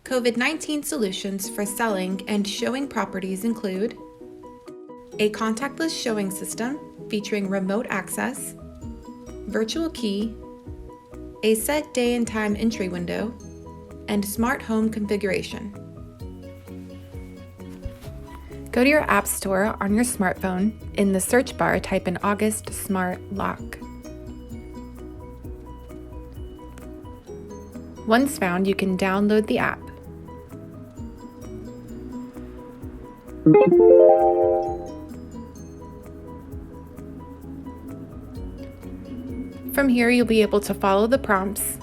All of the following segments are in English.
COVID-19 solutions for selling and showing properties include a contactless showing system featuring remote access, virtual key, a set day and time entry window, and smart home configuration. Go to your app store on your smartphone. In the search bar, type in August Smart Lock. Once found, you can download the app. From here, you'll be able to follow the prompts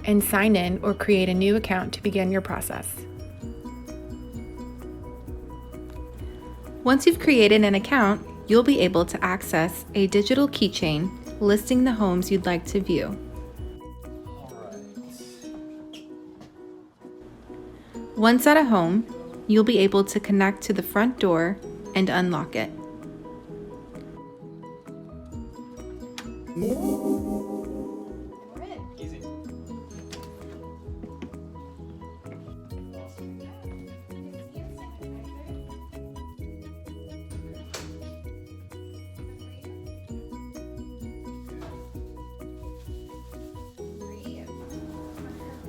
and sign in or create a new account to begin your process. Once you've created an account, you'll be able to access a digital keychain listing the homes you'd like to view. Once at a home, you'll be able to connect to the front door and unlock it. Easy.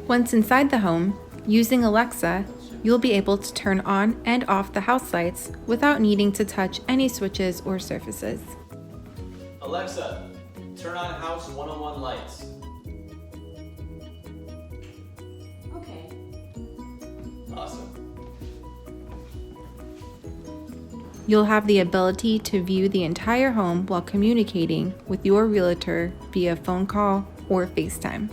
Once inside the home, using Alexa, you'll be able to turn on and off the house lights without needing to touch any switches or surfaces. Alexa, turn on House 101 lights. Okay. Awesome. You'll have the ability to view the entire home while communicating with your realtor via phone call or FaceTime.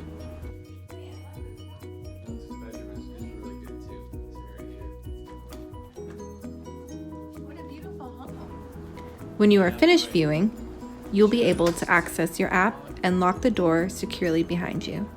What a beautiful home. When you are finished viewing, you'll be able to access your app and lock the door securely behind you.